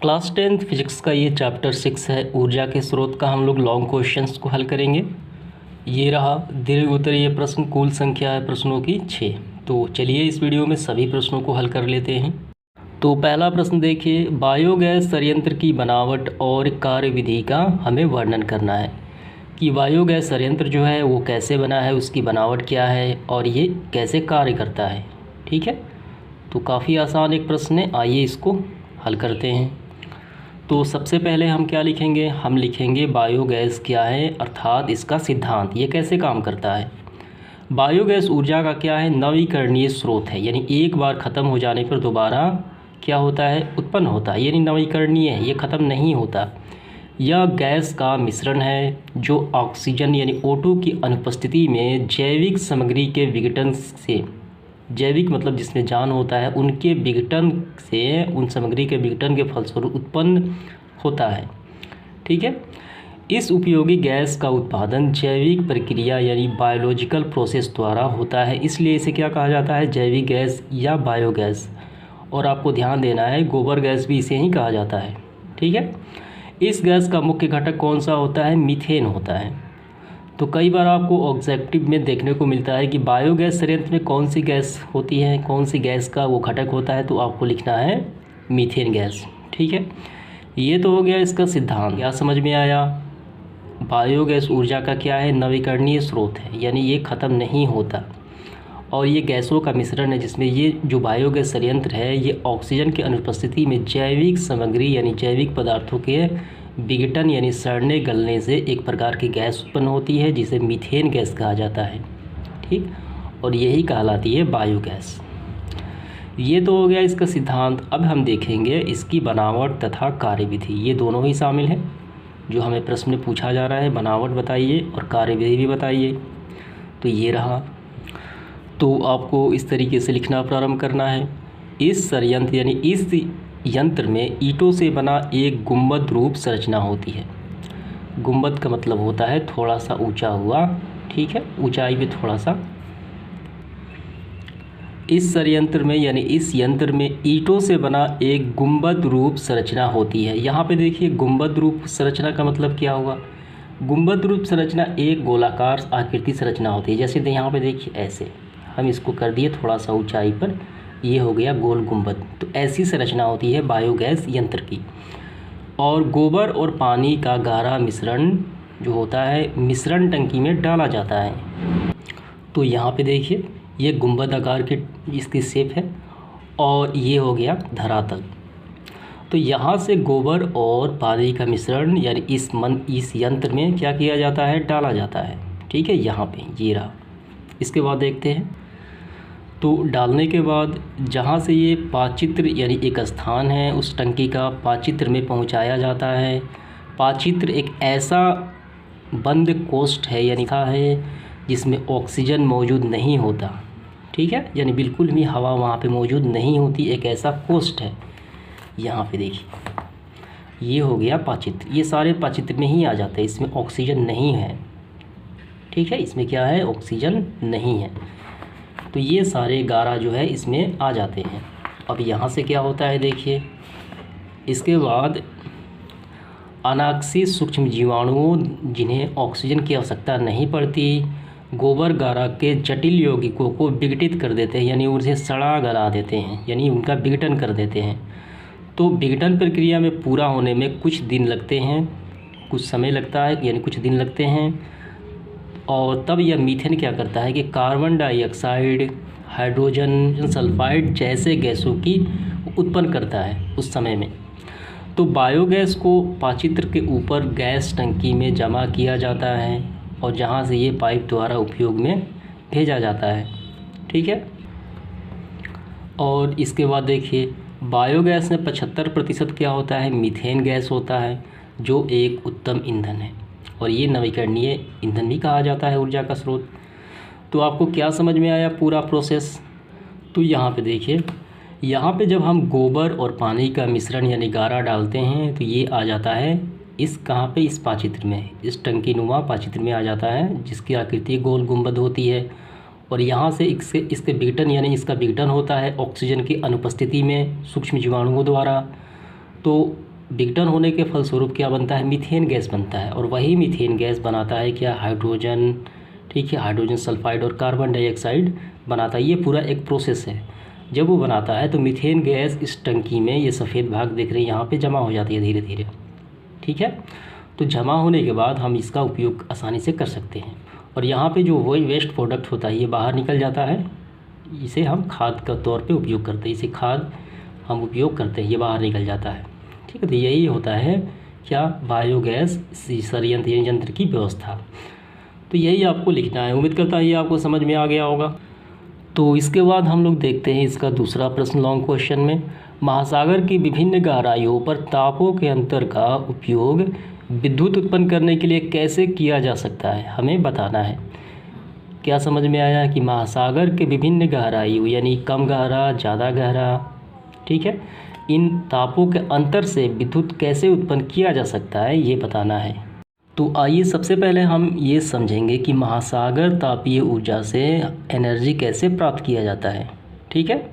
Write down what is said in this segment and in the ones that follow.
Class 10th physics का ये chapter 6 है, ऊर्जा के स्रोत का। हम लोग लॉन्ग क्वेश्चंस को हल करेंगे। ये रहा दीर्घ उत्तरीय प्रश्न, कुल संख्या है प्रश्नों की 6। तो चलिए इस वीडियो में सभी प्रश्नों को हल कर लेते हैं। तो पहला प्रश्न देखिए, बायोगैस संयंत्र की बनावट और कार्यविधि का हमें वर्णन करना है कि बायोगैस संयंत्र जो है वो कैसे बना है, उसकी बनावट क्या है और ये कैसे कार्य करता है। ठीक है, तो काफ़ी आसान एक प्रश्न है, आइए इसको हल करते हैं। तो सबसे पहले हम क्या लिखेंगे, हम लिखेंगे बायोगैस क्या है अर्थात इसका सिद्धांत, ये कैसे काम करता है। बायोगैस ऊर्जा का क्या है, नवीकरणीय स्रोत है, यानी एक बार ख़त्म हो जाने पर दोबारा क्या होता है, उत्पन्न होता है, यानी नवीकरणीय है, ये ख़त्म नहीं होता। यह गैस का मिश्रण है जो ऑक्सीजन यानी O2 की अनुपस्थिति में जैविक सामग्री के विघटन से, जैविक मतलब जिसमें जान होता है, उनके विघटन से, उन सामग्री के विघटन के फलस्वरूप उत्पन्न होता है। ठीक है, इस उपयोगी गैस का उत्पादन जैविक प्रक्रिया यानी बायोलॉजिकल प्रोसेस द्वारा होता है, इसलिए इसे क्या कहा जाता है, जैविक गैस या बायोगैस। और आपको ध्यान देना है गोबर गैस भी इसे ही कहा जाता है। ठीक है, इस गैस का मुख्य घटक कौन सा होता है, मीथेन होता है। तो कई बार आपको ऑब्जेक्टिव में देखने को मिलता है कि बायोगैस संयंत्र में कौन सी गैस होती है, कौन सी गैस का वो घटक होता है, तो आपको लिखना है मीथेन गैस। ठीक है, ये तो हो गया इसका सिद्धांत, क्या समझ में आया। बायोगैस ऊर्जा का क्या है, नवीकरणीय स्रोत है, यानी ये ख़त्म नहीं होता और ये गैसों का मिश्रण है जिसमें ये जो बायोगैस संयंत्र है ये ऑक्सीजन की अनुपस्थिति में जैविक सामग्री यानी जैविक पदार्थों के विघटन यानी सड़ने गलने से एक प्रकार की गैस उत्पन्न होती है जिसे मीथेन गैस कहा जाता है। ठीक, और यही कहलाती है बायोगैस। ये तो हो गया इसका सिद्धांत। अब हम देखेंगे इसकी बनावट तथा कार्यविधि, ये दोनों ही शामिल हैं जो हमें प्रश्न में पूछा जा रहा है। बनावट बताइए और कार्यविधि भी बताइए। तो ये रहा, तो आपको इस तरीके से लिखना प्रारंभ करना है। इस संयंत्र यानी इस यंत्र में ईंटों से बना एक गुंबद रूप संरचना होती है। गुंबद का मतलब होता है थोड़ा सा ऊंचा हुआ। ठीक है, ऊंचाई पे थोड़ा सा। इस संयंत्र में यानी इस यंत्र में ईंटों से बना एक गुंबद रूप संरचना होती है। यहाँ पे देखिए गुंबद रूप संरचना का मतलब क्या हुआ, गुंबद रूप संरचना एक गोलाकार आकृति संरचना होती है। जैसे यहाँ पे देखिए ऐसे हम इसको कर दिए थोड़ा सा ऊंचाई पर, ये हो गया गोल गुंबद। तो ऐसी संरचना होती है बायोगैस यंत्र की। और गोबर और पानी का गाढ़ा मिश्रण जो होता है मिश्रण टंकी में डाला जाता है। तो यहाँ पे देखिए ये गुंबद आकार की इसकी शेप है और ये हो गया धरातल। तो यहाँ से गोबर और पानी का मिश्रण यानी इस यंत्र में क्या किया जाता है, डाला जाता है। ठीक है, यहाँ पे ये रहा। इसके बाद देखते हैं, तो डालने के बाद जहाँ से ये पाचित्र यानी एक स्थान है उस टंकी का, पाचित्र में पहुँचाया जाता है। पाचित्र एक ऐसा बंद कोष्ठ है यानी था है जिसमें ऑक्सीजन मौजूद नहीं होता। ठीक है, यानी बिल्कुल भी हवा वहाँ पे मौजूद नहीं होती, एक ऐसा कोष्ठ है। यहाँ पे देखिए ये हो गया पाचित्र, ये सारे पाचित्र में ही आ जाते हैं, इसमें ऑक्सीजन नहीं है। ठीक है, इसमें क्या है, ऑक्सीजन नहीं है। तो ये सारे गारा जो है इसमें आ जाते हैं। अब यहाँ से क्या होता है देखिए, इसके बाद अनाक्सीय सूक्ष्म जीवाणुओं जिन्हें ऑक्सीजन की आवश्यकता नहीं पड़ती, गोबर गारा के जटिल यौगिकों को विघटित कर देते हैं, यानी उसे सड़ा गला देते हैं, यानी उनका विघटन कर देते हैं। तो विघटन प्रक्रिया में पूरा होने में कुछ दिन लगते हैं, कुछ समय लगता है, यानी कुछ दिन लगते हैं। और तब यह मीथेन क्या करता है कि कार्बन डाइऑक्साइड, हाइड्रोजन सल्फाइड जैसे गैसों की उत्पन्न करता है उस समय में। तो बायोगैस को पाचित्र के ऊपर गैस टंकी में जमा किया जाता है और जहाँ से ये पाइप द्वारा उपयोग में भेजा जाता है। ठीक है, और इसके बाद देखिए बायोगैस में 75% क्या होता है, मीथेन गैस होता है जो एक उत्तम ईंधन है और ये नवीकरणीय ईंधन भी कहा जाता है ऊर्जा का स्रोत। तो आपको क्या समझ में आया पूरा प्रोसेस। तो यहाँ पे देखिए, यहाँ पे जब हम गोबर और पानी का मिश्रण यानी गारा डालते हैं तो ये आ जाता है इस कहाँ पे, इस पाचित्र में, इस टंकी नुमा पाचित्र में आ जाता है जिसकी आकृति गोल गुंबद होती है। और यहाँ से इसके विघटन यानी इसका विघटन होता है ऑक्सीजन की अनुपस्थिति में सूक्ष्म जीवाणुओं द्वारा। तो विघटन होने के फलस्वरूप क्या बनता है, मीथेन गैस बनता है। और वही मीथेन गैस बनाता है क्या, हाइड्रोजन, ठीक है, हाइड्रोजन सल्फाइड और कार्बन डाइऑक्साइड बनाता है। ये पूरा एक प्रोसेस है। जब वो बनाता है तो मीथेन गैस इस टंकी में, ये सफ़ेद भाग देख रहे हैं यहाँ पे, जमा हो जाती है धीरे धीरे, ठीक है। तो जमा होने के बाद हम इसका उपयोग आसानी से कर सकते हैं। और यहाँ पे जो वही वेस्ट प्रोडक्ट होता है ये बाहर निकल जाता है, इसे हम खाद के तौर पे उपयोग करते हैं, इसे खाद हम उपयोग करते हैं, ये बाहर निकल जाता है, ठीक है। तो यही होता है क्या, बायोगैस संयंत्र यंत्र की व्यवस्था। तो यही आपको लिखना है। उम्मीद करता है ये आपको समझ में आ गया होगा। तो इसके बाद हम लोग देखते हैं इसका दूसरा प्रश्न लॉन्ग क्वेश्चन में, महासागर की विभिन्न गहराइयों पर तापों के अंतर का उपयोग विद्युत उत्पन्न करने के लिए कैसे किया जा सकता है, हमें बताना है। क्या समझ में आया कि महासागर के विभिन्न गहराइयों यानी कम गहरा, ज़्यादा गहरा, ठीक है, इन तापों के अंतर से विद्युत कैसे उत्पन्न किया जा सकता है ये बताना है। तो आइए सबसे पहले हम ये समझेंगे कि महासागर तापीय ऊर्जा से एनर्जी कैसे प्राप्त किया जाता है, ठीक है।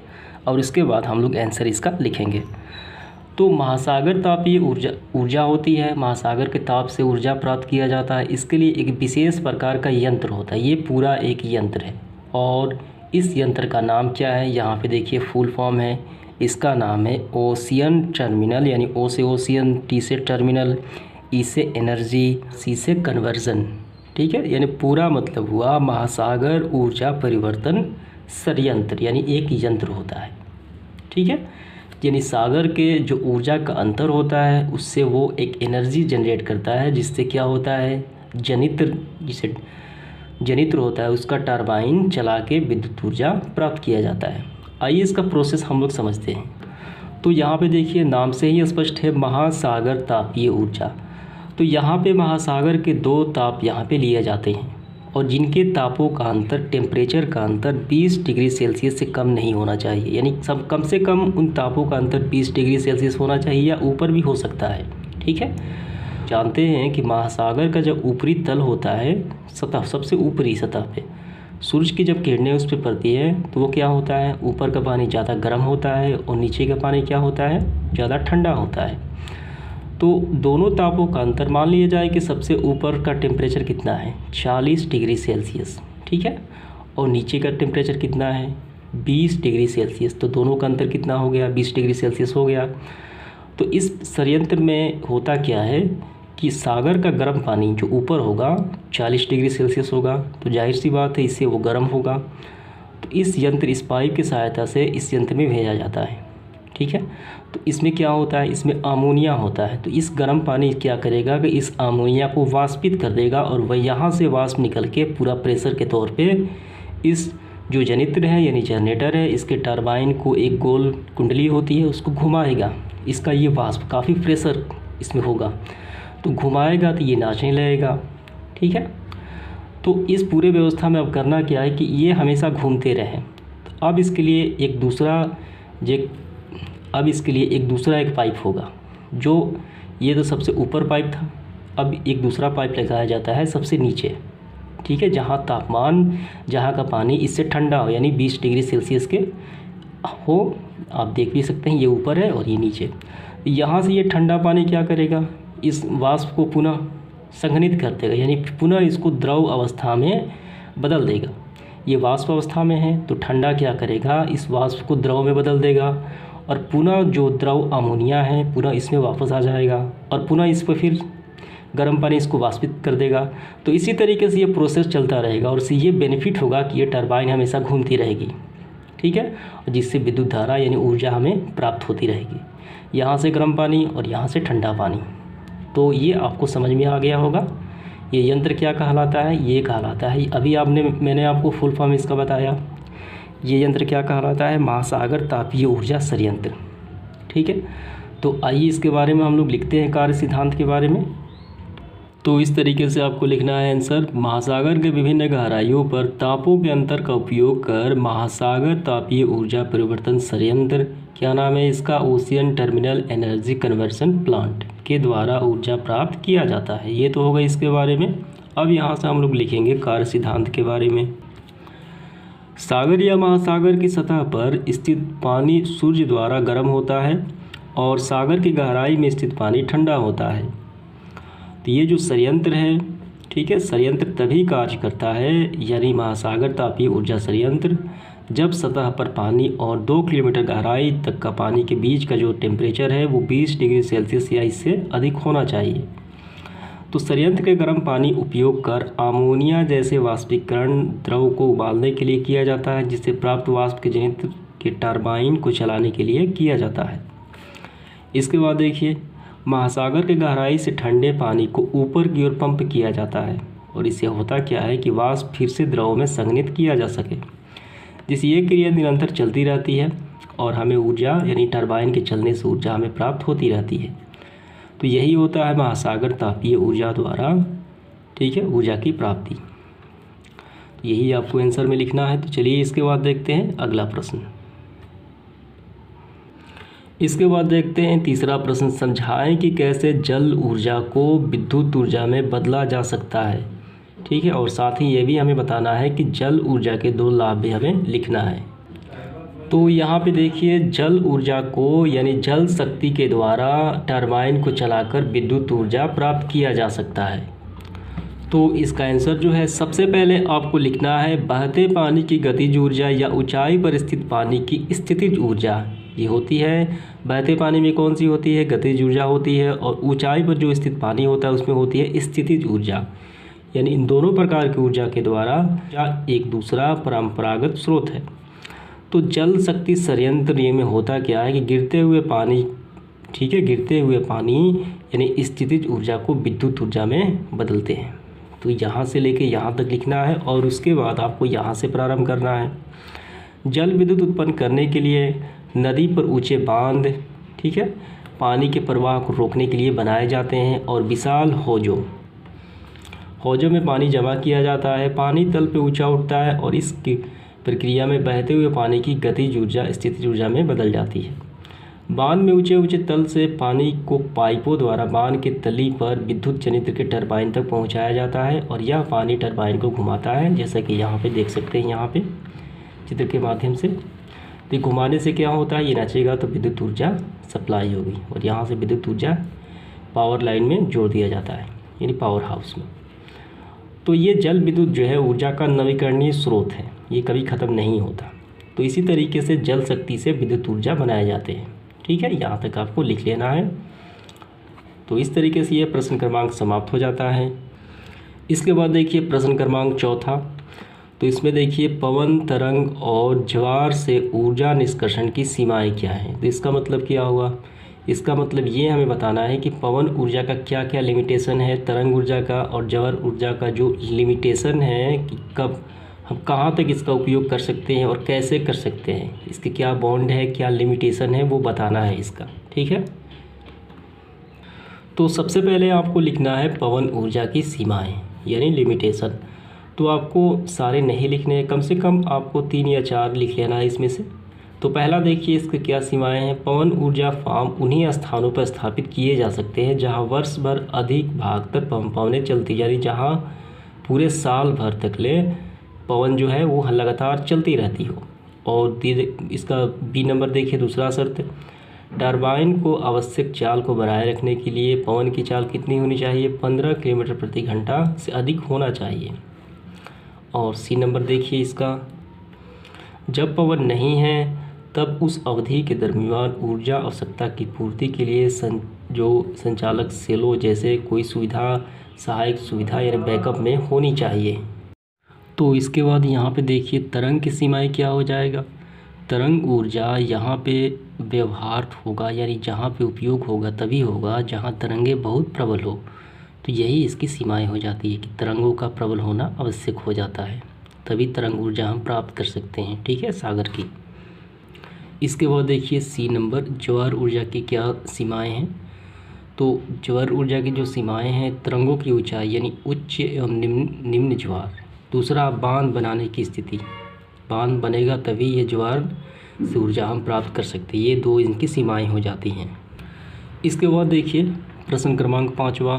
और इसके बाद हम लोग आंसर इसका लिखेंगे। तो महासागर तापीय ऊर्जा होती है, महासागर के ताप से ऊर्जा प्राप्त किया जाता है। इसके लिए एक विशेष प्रकार का यंत्र होता है, ये पूरा एक यंत्र है। और इस यंत्र का नाम क्या है, यहाँ पे देखिए फुल फॉर्म है, इसका नाम है ओशियन टर्मिनल, यानी ओ से ओशियन, टी से टर्मिनल, ई से एनर्जी, सी से कन्वर्जन, ठीक है। यानी पूरा मतलब हुआ महासागर ऊर्जा परिवर्तन संयंत्र, यानी एक यंत्र होता है, ठीक है। यानी सागर के जो ऊर्जा का अंतर होता है उससे वो एक एनर्जी जनरेट करता है, जिससे क्या होता है, जनित्र, जिसे जनित्र होता है उसका टरबाइन चला के विद्युत ऊर्जा प्राप्त किया जाता है। आइए इसका प्रोसेस हम लोग समझते हैं। तो यहाँ पे देखिए नाम से ही स्पष्ट है, महासागर तापीय ऊर्जा। तो यहाँ पे महासागर के दो ताप यहाँ पे लिए जाते हैं और जिनके तापों का अंतर, टेम्परेचर का अंतर 20 डिग्री सेल्सियस से कम नहीं होना चाहिए। यानी सब कम से कम उन तापों का अंतर 20 डिग्री सेल्सियस होना चाहिए या ऊपर भी हो सकता है, ठीक है। जानते हैं कि महासागर का जब ऊपरी तल होता है, सतह, सबसे ऊपरी सतह पे सूरज की जब किरणें उस पर पड़ती है तो वो क्या होता है, ऊपर का पानी ज़्यादा गर्म होता है और नीचे का पानी क्या होता है, ज़्यादा ठंडा होता है। तो दोनों तापों का अंतर, मान लिया जाए कि सबसे ऊपर का टेम्परेचर कितना है, 40 डिग्री सेल्सियस, ठीक है, और नीचे का टेम्परेचर कितना है, 20 डिग्री सेल्सियस। तो दोनों का अंतर कितना हो गया, 20 डिग्री सेल्सियस हो गया। तो इस संयंत्र में होता क्या है कि सागर का गर्म पानी जो ऊपर होगा 40 डिग्री सेल्सियस होगा, तो जाहिर सी बात है इससे वो गर्म होगा। तो इस यंत्र, इस पाइप की सहायता से इस यंत्र में भेजा जाता है, ठीक है। तो इसमें क्या होता है, इसमें अमोनिया होता है। तो इस गर्म पानी क्या करेगा कि इस अमोनिया को वाष्पित कर देगा और वह यहाँ से वाष्प निकल के पूरा प्रेशर के तौर पे इस जो जनित्र है यानी जनरेटर है, इसके टरबाइन को, एक गोल कुंडली होती है उसको घुमाएगा। इसका ये वाष्प, काफ़ी प्रेशर इसमें होगा, तो घुमाएगा तो ये नाचने लगेगा, ठीक है। तो इस पूरे व्यवस्था में अब करना क्या है कि ये हमेशा घूमते रहें। तो अब इसके लिए एक दूसरा एक पाइप होगा, जो ये तो सबसे ऊपर पाइप था, अब एक दूसरा पाइप लगाया जाता है सबसे नीचे, ठीक है, जहाँ तापमान, जहाँ का पानी इससे ठंडा हो, यानी 20 डिग्री सेल्सियस के हो। आप देख भी सकते हैं ये ऊपर है और ये नीचे। यहाँ से ये ठंडा पानी क्या करेगा, इस वाष्प को पुनः संघनित कर देगा, यानी पुनः इसको द्रव अवस्था में बदल देगा। ये वाष्प अवस्था में है तो ठंडा क्या करेगा, इस वाष्प को द्रव में बदल देगा और पुनः जो द्रव अमोनिया है पुनः इसमें वापस आ जाएगा और पुनः इस पर फिर गर्म पानी इसको वाष्पित कर देगा। तो इसी तरीके से ये प्रोसेस चलता रहेगा और इससे ये बेनिफिट होगा कि ये टरबाइन हमेशा घूमती रहेगी, ठीक है, और जिससे विद्युत धारा यानी ऊर्जा हमें प्राप्त होती रहेगी, यहाँ से गर्म पानी और यहाँ से ठंडा पानी। तो ये आपको समझ में आ गया होगा। ये यंत्र क्या कहलाता है, ये कहलाता है, अभी मैंने आपको फुल फॉर्म इसका बताया, ये यंत्र क्या कहलाता है, महासागर तापीय ऊर्जा संयंत्र, ठीक है। तो आइए इसके बारे में हम लोग लिखते हैं कार्य सिद्धांत के बारे में। तो इस तरीके से आपको लिखना है आंसर, महासागर के विभिन्न गहराइयों पर तापों के अंतर का उपयोग कर महासागर तापीय ऊर्जा परिवर्तन संयंत्र, क्या नाम है इसका, ocean terminal energy conversion plant के द्वारा ऊर्जा प्राप्त किया जाता है। ये तो होगा इसके बारे में। अब यहाँ से हम लोग लिखेंगे कार्य सिद्धांत के बारे में। सागर या महासागर की सतह पर स्थित पानी सूर्य द्वारा गर्म होता है और सागर की गहराई में स्थित पानी ठंडा होता है। तो ये जो संयंत्र है, ठीक है, संयंत्र तभी कार्य करता है, यानी महासागर तापीय ऊर्जा संयंत्र, जब सतह पर पानी और 2 किलोमीटर गहराई तक का पानी के बीच का जो टेम्परेचर है वो 20 डिग्री सेल्सियस या इससे अधिक होना चाहिए। तो संयंत्र के गर्म पानी उपयोग कर अमोनिया जैसे वाष्पीकरण द्रव को उबालने के लिए किया जाता है, जिससे प्राप्त वाष्प के जनित्र के टरबाइन को चलाने के लिए किया जाता है। इसके बाद देखिए, महासागर के गहराई से ठंडे पानी को ऊपर की ओर पंप किया जाता है, और इससे होता क्या है कि वाष्प फिर से द्रव में संघनित किया जा सके, जिससे ये क्रिया निरंतर चलती रहती है और हमें ऊर्जा यानी टरबाइन के चलने से ऊर्जा हमें प्राप्त होती रहती है। तो यही होता है महासागर तापीय ऊर्जा द्वारा, ठीक है, ऊर्जा की प्राप्ति। तो यही आपको आंसर में लिखना है। तो चलिए इसके बाद देखते हैं अगला प्रश्न। इसके बाद देखते हैं तीसरा प्रश्न, समझाएं कि कैसे जल ऊर्जा को विद्युत ऊर्जा में बदला जा सकता है, ठीक है, और साथ ही ये भी हमें बताना है कि जल ऊर्जा के 2 लाभ भी हमें लिखना है। तो यहाँ पे देखिए, जल ऊर्जा को यानी जल शक्ति के द्वारा टरबाइन को चलाकर विद्युत ऊर्जा प्राप्त किया जा सकता है। तो इसका आंसर जो है, सबसे पहले आपको लिखना है बहते पानी की गतिज ऊर्जा या ऊंचाई पर स्थित पानी की स्थितिज ऊर्जा। ये होती है, बहते पानी में कौन सी होती है, गतिज ऊर्जा होती है, और ऊंचाई पर जो स्थित पानी होता है उसमें होती है स्थितिज ऊर्जा। यानी इन दोनों प्रकार की ऊर्जा के द्वारा एक दूसरा परंपरागत स्रोत है। तो जल शक्ति संयंत्र में होता क्या है कि गिरते हुए पानी, ठीक है, गिरते हुए पानी यानी स्थितिज ऊर्जा को विद्युत ऊर्जा में बदलते हैं। तो यहाँ से लेके यहाँ तक लिखना है, और उसके बाद आपको यहाँ से प्रारंभ करना है। जल विद्युत उत्पन्न करने के लिए नदी पर ऊंचे बांध, ठीक है, पानी के प्रवाह को रोकने के लिए बनाए जाते हैं, और विशाल हौजों में पानी जमा किया जाता है। पानी तल पे ऊंचा उठता है और इसकी प्रक्रिया में बहते हुए पानी की गतिज ऊर्जा स्थितिज ऊर्जा में बदल जाती है। बांध में ऊंचे ऊंचे तल से पानी को पाइपों द्वारा बांध के तली पर विद्युत जनित्र के टरबाइन तक पहुंचाया जाता है, और यह पानी टरबाइन को घुमाता है, जैसा कि यहाँ पे देख सकते हैं, यहाँ पे चित्र के माध्यम से। तो घुमाने से क्या होता है, ये नचेगा तो विद्युत ऊर्जा सप्लाई होगी, और यहाँ से विद्युत ऊर्जा पावर लाइन में जोड़ दिया जाता है, यानी पावर हाउस में। तो ये जल विद्युत जो है ऊर्जा का नवीकरणीय स्रोत है, ये कभी ख़त्म नहीं होता। तो इसी तरीके से जल शक्ति से विद्युत ऊर्जा बनाए जाते हैं, ठीक है, यहाँ तक आपको लिख लेना है। तो इस तरीके से ये प्रश्न क्रमांक समाप्त हो जाता है। इसके बाद देखिए प्रश्न क्रमांक 4। तो इसमें देखिए, पवन तरंग और ज्वार से ऊर्जा निष्कर्षण की सीमाएं क्या हैं। तो इसका मतलब क्या हुआ, इसका मतलब ये हमें बताना है कि पवन ऊर्जा का क्या क्या लिमिटेशन है, तरंग ऊर्जा का और ज्वार ऊर्जा का जो लिमिटेशन है कि कब हम कहाँ तक इसका उपयोग कर सकते हैं और कैसे कर सकते हैं, इसके क्या बॉन्ड है, क्या लिमिटेशन है, वो बताना है इसका, ठीक है। तो सबसे पहले आपको लिखना है पवन ऊर्जा की सीमाएं यानी लिमिटेशन। तो आपको सारे नहीं लिखने हैं, कम से कम आपको 3 या 4 लिख लेना है इसमें से। तो पहला देखिए इसके क्या सीमाएं हैं। पवन ऊर्जा फार्म उन्हीं स्थानों पर स्थापित किए जा सकते हैं जहां वर्ष भर अधिक भाग तक पवनें चलती, यानी जहां पूरे साल भर तक ले पवन जो है वो लगातार चलती रहती हो। और इसका बी नंबर देखिए, दूसरा शर्त, टरबाइन को आवश्यक चाल को बनाए रखने के लिए पवन की चाल कितनी होनी चाहिए, 15 किलोमीटर प्रति घंटा से अधिक होना चाहिए। और सी नंबर देखिए इसका, जब पवन नहीं है तब उस अवधि के दरमियान ऊर्जा आवश्यकता की पूर्ति के लिए जो संचालक सेलों जैसे कोई सुविधा, सहायक सुविधा यानी बैकअप में होनी चाहिए। तो इसके बाद यहाँ पे देखिए तरंग की सीमाएं क्या हो जाएगा। तरंग ऊर्जा यहाँ पे व्यवहार होगा, यानी जहाँ पे उपयोग होगा तभी होगा जहाँ तरंगे बहुत प्रबल हो। तो यही इसकी सीमाएं हो जाती है कि तरंगों का प्रबल होना आवश्यक हो जाता है, तभी तरंग ऊर्जा हम प्राप्त कर सकते हैं, ठीक है, सागर की। इसके बाद देखिए सी नंबर, ज्वार ऊर्जा की क्या सीमाएं हैं। तो ज्वार ऊर्जा की जो सीमाएं हैं, तरंगों की ऊंचाई यानी उच्च एवं निम्न ज्वार। दूसरा, बांध बनाने की स्थिति, बांध बनेगा तभी ये ज्वार से ऊर्जा हम प्राप्त कर सकते हैं। ये 2 इनकी सीमाएं हो जाती हैं। इसके बाद देखिए प्रश्न क्रमांक 5वां,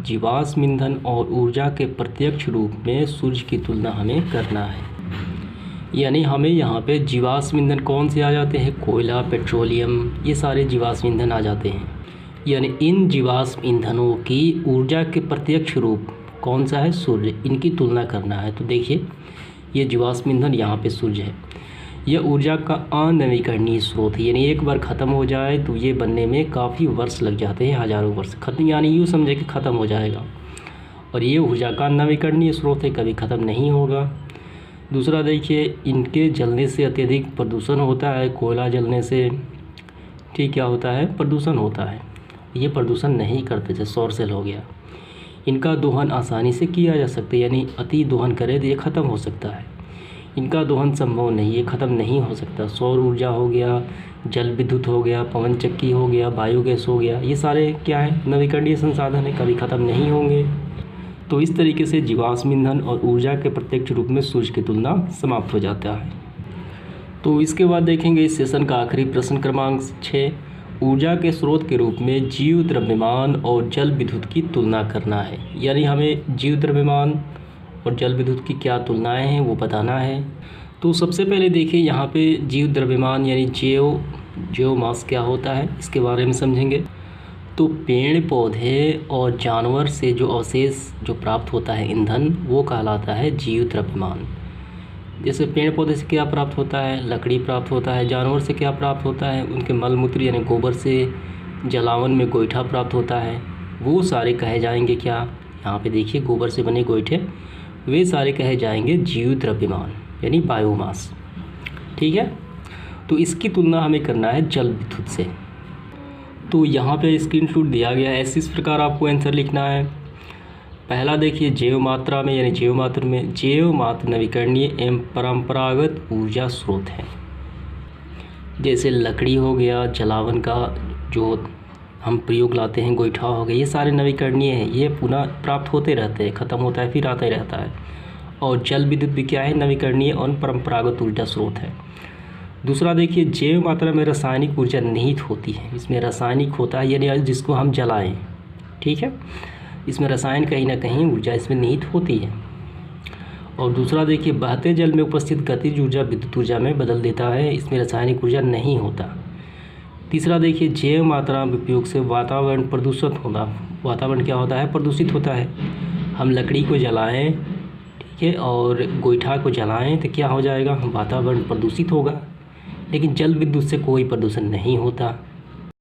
जीवाश्म ईंधन और ऊर्जा के प्रत्यक्ष रूप में सूर्य की तुलना हमें करना है। यानी हमें यहाँ पे जीवाश्म ईंधन कौन से आ जाते हैं, कोयला, पेट्रोलियम, ये सारे जीवाश्म ईंधन आ जाते हैं। यानी इन जीवाश्म ईंधनों की ऊर्जा के प्रत्यक्ष रूप कौन सा है, सूर्य, इनकी तुलना करना है। तो देखिए ये जीवाश्म ईंधन, यहाँ पे सूर्य है। यह ऊर्जा का अनवीकरणीय स्रोत है, यानी एक बार ख़त्म हो जाए तो ये बनने में काफ़ी वर्ष लग जाते हैं, हज़ारों वर्ष ख़त्म, यानी यूँ समझे कि ख़त्म हो जाएगा। और ये ऊर्जा का नवीकरणीय स्रोत है, कभी ख़त्म नहीं होगा। दूसरा देखिए, इनके जलने से अत्यधिक प्रदूषण होता है। कोयला जलने से ठीक क्या होता है, प्रदूषण होता है। ये प्रदूषण नहीं करते, जैसे सौर सेल हो गया। इनका दोहन आसानी से किया जा सकता है, यानी अति दोहन करे तो ये ख़त्म हो सकता है। इनका दोहन संभव नहीं, ये ख़त्म नहीं हो सकता। सौर ऊर्जा हो गया, जल विद्युत हो गया, पवन चक्की हो गया, बायोगैस हो गया, ये सारे क्या है, नवीकरणीय संसाधन है, कभी ख़त्म नहीं होंगे। तो इस तरीके से जीवाश्म ईंधन और ऊर्जा के प्रत्यक्ष रूप में सूर्य की तुलना समाप्त हो जाता है। तो इसके बाद देखेंगे इस सेशन का आखिरी प्रश्न क्रमांक 6, ऊर्जा के स्रोत के रूप में जीव द्रव्यमान और जल विद्युत की तुलना करना है। यानी हमें जीव द्रव्यमान और जल विद्युत की क्या तुलनाएं हैं वो बताना है। तो सबसे पहले देखिए यहाँ पे जीव द्रव्यमान यानी जीव मास क्या होता है, इसके बारे में समझेंगे। तो पेड़ पौधे और जानवर से जो अवशेष जो प्राप्त होता है ईंधन, वो कहलाता है जीव द्रव्यमान। जैसे पेड़ पौधे से क्या प्राप्त होता है, लकड़ी प्राप्त होता है। जानवर से क्या प्राप्त होता है, उनके मल मूत्र यानी गोबर से जलावन में गोईठा प्राप्त होता है। वो सारे कहे जाएंगे क्या, यहाँ पे देखिए गोबर से बने गोईठे, वे सारे कहे जाएंगे जीव द्रव्यमान यानी बायोमास। ठीक है, तो इसकी तुलना हमें करना है जल विद्युत से। तो यहाँ पे स्क्रीनशॉट दिया गया है, इस प्रकार आपको आंसर लिखना है। पहला देखिए, जैव मात्रा में यानी जैव मात्र नवीकरणीय एवं परंपरागत ऊर्जा स्रोत है। जैसे लकड़ी हो गया, जलावन का जो हम प्रयोग लाते हैं, गोईठा हो गया, ये सारे नवीकरणीय हैं, ये पुनः प्राप्त होते रहते हैं, ख़त्म होता है फिर आता ही रहता है। और जल विद्युत भी क्या है, नवीकरणीय और परंपरागत ऊर्जा स्रोत है। दूसरा देखिए, जैव मात्रा में रासायनिक ऊर्जा निहित होती है। इसमें रासायनिक होता है यानी जिसको हम जलाएं, ठीक है, इसमें रसायन कहीं ना कहीं ऊर्जा इसमें निहित होती है। और दूसरा देखिए, बहते जल में उपस्थित गतिज ऊर्जा विद्युत ऊर्जा में बदल देता है, इसमें रासायनिक ऊर्जा नहीं होता। तीसरा देखिए, जैव मात्रा में उपयोग से वातावरण प्रदूषित होना। वातावरण क्या होता है, प्रदूषित होता है। हम लकड़ी को जलाएं, ठीक है, और गोईठा को जलाएं तो क्या हो जाएगा, वातावरण प्रदूषित होगा। लेकिन जल विद्युत से कोई प्रदूषण नहीं होता।